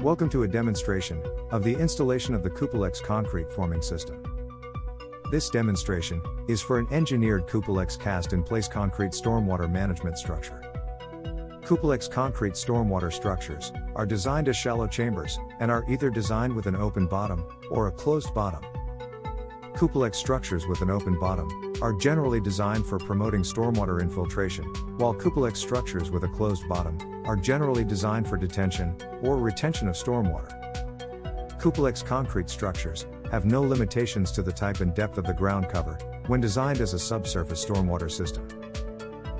Welcome to a demonstration of the installation of the Cupolex concrete forming system. This demonstration is for an engineered Cupolex cast-in-place concrete stormwater management structure. Cupolex concrete stormwater structures are designed as shallow chambers and are either designed with an open bottom or a closed bottom. Cupolex structures with an open bottom are generally designed for promoting stormwater infiltration, while Cupolex structures with a closed bottom are generally designed for detention or retention of stormwater. Cupolex concrete structures have no limitations to the type and depth of the ground cover when designed as a subsurface stormwater system.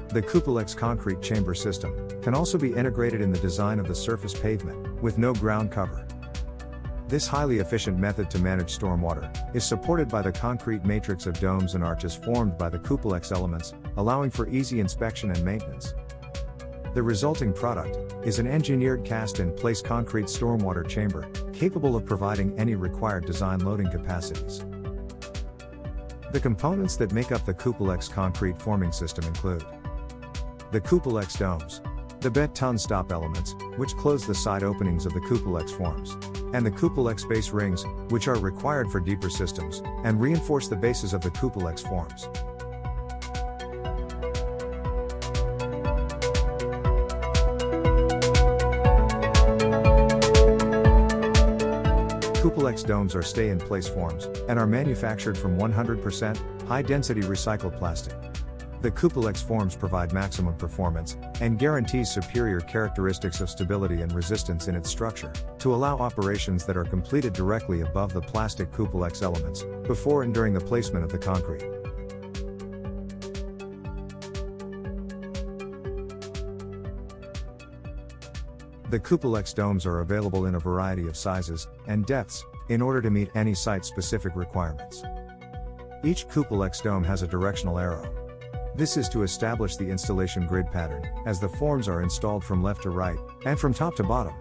The Cupolex concrete chamber system can also be integrated in the design of the surface pavement with no ground cover. This highly efficient method to manage stormwater is supported by the concrete matrix of domes and arches formed by the Cupolex elements, allowing for easy inspection and maintenance. The resulting product is an engineered cast-in-place concrete stormwater chamber, capable of providing any required design loading capacities. The components that make up the Cupolex concrete forming system include the Cupolex domes, the beton stop elements, which close the side openings of the Cupolex forms, and the Cupolex base rings, which are required for deeper systems, and reinforce the bases of the Cupolex forms. Cupolex domes are stay-in-place forms, and are manufactured from 100% high-density recycled plastic. The Cupolex forms provide maximum performance, and guarantees superior characteristics of stability and resistance in its structure, to allow operations that are completed directly above the plastic Cupolex elements, before and during the placement of the concrete. The Cupolex domes are available in a variety of sizes and depths, in order to meet any site-specific requirements. Each Cupolex dome has a directional arrow. This is to establish the installation grid pattern, as the forms are installed from left to right, and from top to bottom.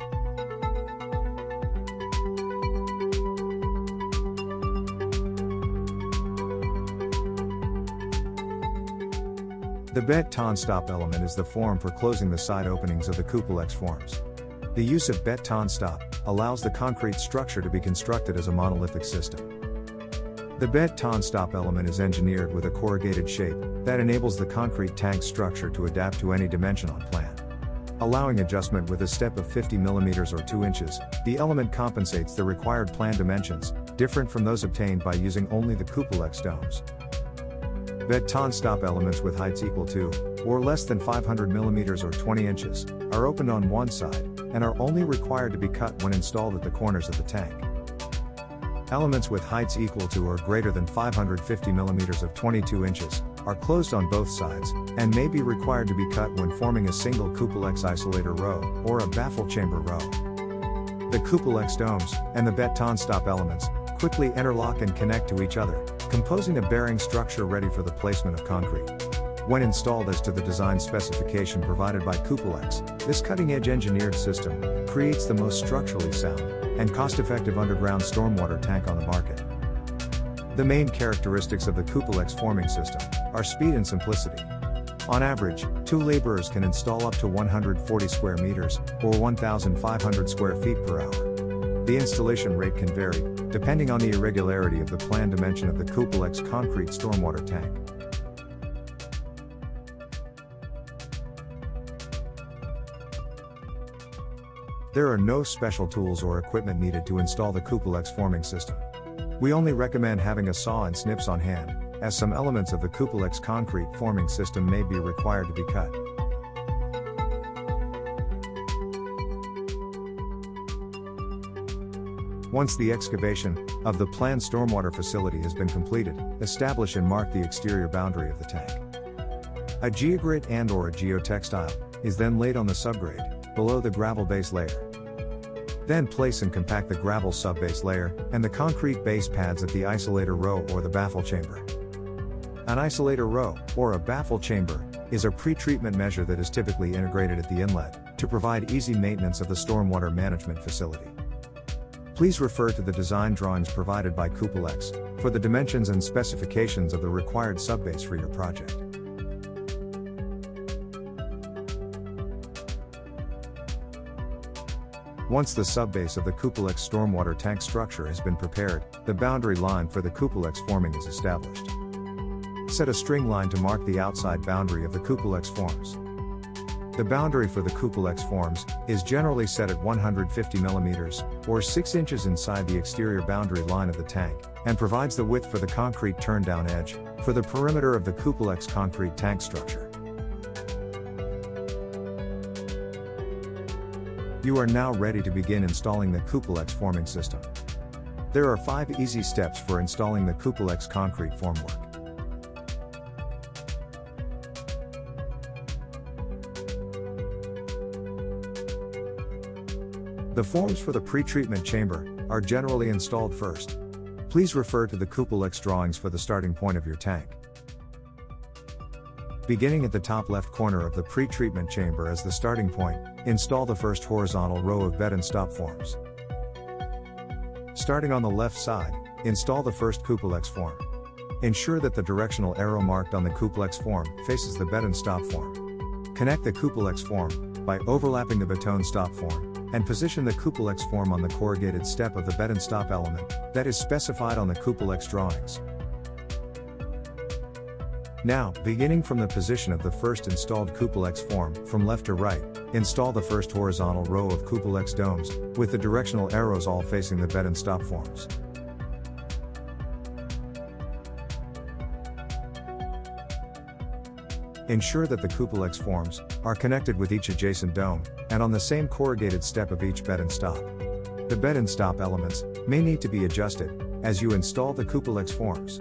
The beton stop element is the form for closing the side openings of the Cupolex forms. The use of beton stop allows the concrete structure to be constructed as a monolithic system. The beton stop element is engineered with a corrugated shape that enables the concrete tank structure to adapt to any dimension on plan. Allowing adjustment with a step of 50 mm or 2 inches, the element compensates the required plan dimensions, different from those obtained by using only the Cupolex domes. Beton stop elements with heights equal to, or less than 500 mm or 20 inches, are opened on one side, and are only required to be cut when installed at the corners of the tank. Elements with heights equal to or greater than 550 mm of 22 inches are closed on both sides, and may be required to be cut when forming a single Cupolex isolator row, or a baffle chamber row. The Cupolex domes and the beton stop elements quickly interlock and connect to each other, composing a bearing structure ready for the placement of concrete. When installed as to the design specification provided by Cupolex, this cutting-edge engineered system creates the most structurally sound and cost-effective underground stormwater tank on the market. The main characteristics of the Cupolex forming system are speed and simplicity. On average, 2 laborers can install up to 140 square meters, or 1,500 square feet per hour. The installation rate can vary, depending on the irregularity of the planned dimension of the Cupolex concrete stormwater tank. There are no special tools or equipment needed to install the Cupolex forming system. We only recommend having a saw and snips on hand, as some elements of the Cupolex concrete forming system may be required to be cut. Once the excavation of the planned stormwater facility has been completed, establish and mark the exterior boundary of the tank. A geogrid and/or a geotextile is then laid on the subgrade, below the gravel base layer. Then place and compact the gravel subbase layer, and the concrete base pads at the isolator row or the baffle chamber. An isolator row, or a baffle chamber, is a pre-treatment measure that is typically integrated at the inlet, to provide easy maintenance of the stormwater management facility. Please refer to the design drawings provided by Cupolex for the dimensions and specifications of the required subbase for your project. Once the subbase of the Cupolex stormwater tank structure has been prepared, the boundary line for the Cupolex forming is established. Set a string line to mark the outside boundary of the Cupolex forms. The boundary for the Cupolex forms is generally set at 150 mm, or 6 inches inside the exterior boundary line of the tank, and provides the width for the concrete turn-down edge for the perimeter of the Cupolex concrete tank structure. You are now ready to begin installing the Cupolex forming system. There are 5 easy steps for installing the Cupolex concrete formwork. The forms for the pretreatment chamber are generally installed first. Please refer to the Cupolex drawings for the starting point of your tank. Beginning at the top left corner of the pretreatment chamber as the starting point, install the first horizontal row of bed and stop forms. Starting on the left side, install the first Cupolex form. Ensure that the directional arrow marked on the Cupolex form faces the bed and stop form. Connect the Cupolex form by overlapping the baton stop form, and position the Cupolex form on the corrugated step of the bed and stop element that is specified on the Cupolex drawings. Now, beginning from the position of the first installed Cupolex form, from left to right, install the first horizontal row of Cupolex domes, with the directional arrows all facing the bed and stop forms. Ensure that the Cupolex forms are connected with each adjacent dome, and on the same corrugated step of each bed and stop. The bed and stop elements may need to be adjusted as you install the Cupolex forms.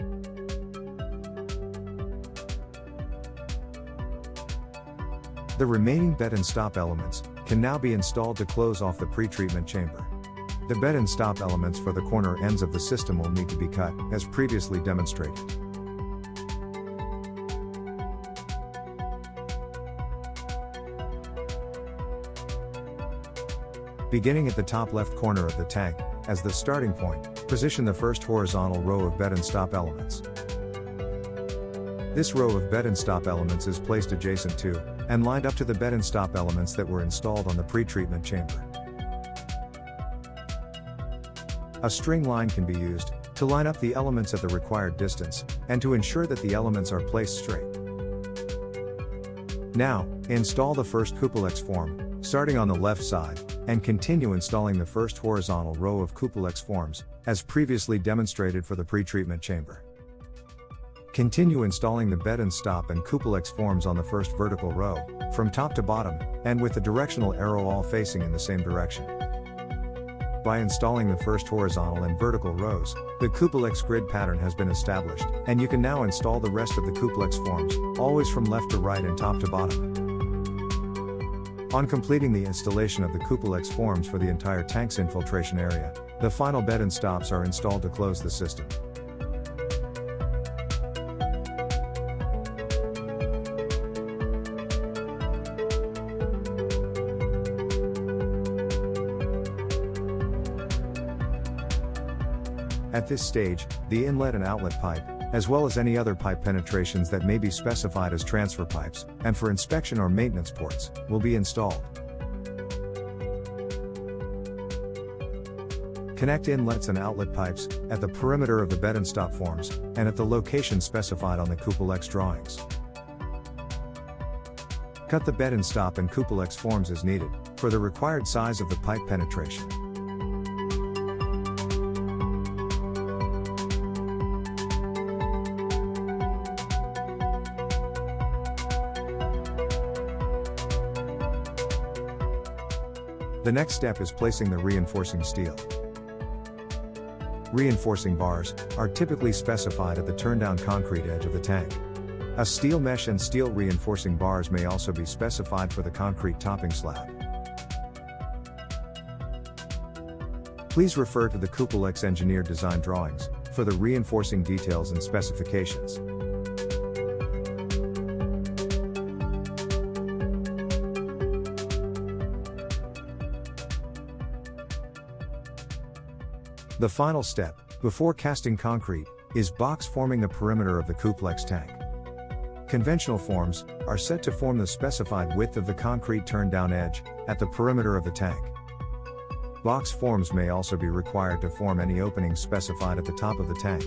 The remaining bed and stop elements can now be installed to close off the pretreatment chamber. The bed and stop elements for the corner ends of the system will need to be cut, as previously demonstrated. Beginning at the top left corner of the tank, as the starting point, position the first horizontal row of bed and stop elements. This row of bed and stop elements is placed adjacent to, and lined up to the bed and stop elements that were installed on the pretreatment chamber. A string line can be used to line up the elements at the required distance, and to ensure that the elements are placed straight. Now, install the first Cupolex form, starting on the left side, and continue installing the first horizontal row of Cupolex forms, as previously demonstrated for the pretreatment chamber. Continue installing the bed and stop and Cupolex forms on the first vertical row, from top to bottom, and with the directional arrow all facing in the same direction. By installing the first horizontal and vertical rows, the Cupolex grid pattern has been established, and you can now install the rest of the Cupolex forms, always from left to right and top to bottom. On completing the installation of the Cupolex forms for the entire tank's infiltration area, the final bed and stops are installed to close the system. At this stage, the inlet and outlet pipe, as well as any other pipe penetrations that may be specified as transfer pipes, and for inspection or maintenance ports, will be installed. Connect inlets and outlet pipes at the perimeter of the bed and stop forms, and at the location specified on the Cupolex drawings. Cut the bed and stop and Cupolex forms as needed, for the required size of the pipe penetration. The next step is placing the reinforcing steel. Reinforcing bars are typically specified at the turn-down concrete edge of the tank. A steel mesh and steel reinforcing bars may also be specified for the concrete topping slab. Please refer to the Cupolex engineered design drawings for the reinforcing details and specifications. The final step, before casting concrete, is box forming the perimeter of the Cupolex tank. Conventional forms are set to form the specified width of the concrete turn-down edge at the perimeter of the tank. Box forms may also be required to form any openings specified at the top of the tank.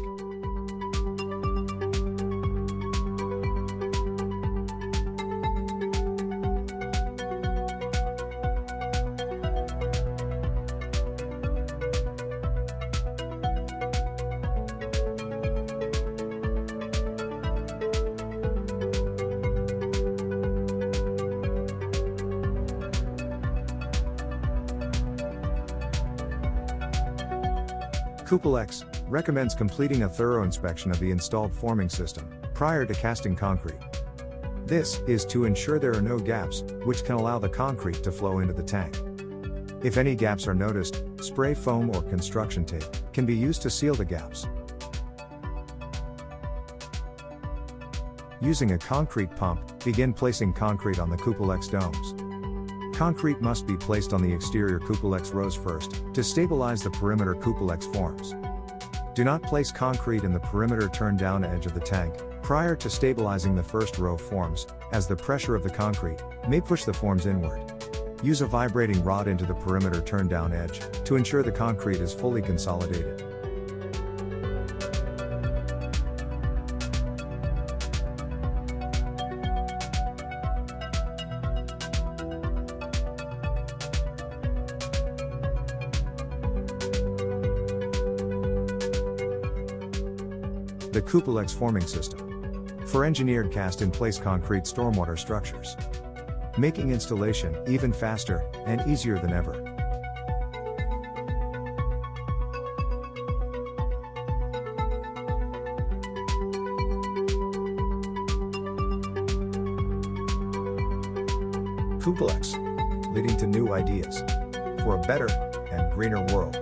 Cupolex recommends completing a thorough inspection of the installed forming system prior to casting concrete. This is to ensure there are no gaps, which can allow the concrete to flow into the tank. If any gaps are noticed, spray foam or construction tape can be used to seal the gaps. Using a concrete pump, begin placing concrete on the Cupolex domes. Concrete must be placed on the exterior Cupolex rows first, to stabilize the perimeter Cupolex forms. Do not place concrete in the perimeter turn-down edge of the tank, prior to stabilizing the first row forms, as the pressure of the concrete may push the forms inward. Use a vibrating rod into the perimeter turn-down edge, to ensure the concrete is fully consolidated. The Cupolex forming system. For engineered cast-in-place concrete stormwater structures. Making installation even faster and easier than ever. Cupolex, leading to new ideas for a better and greener world.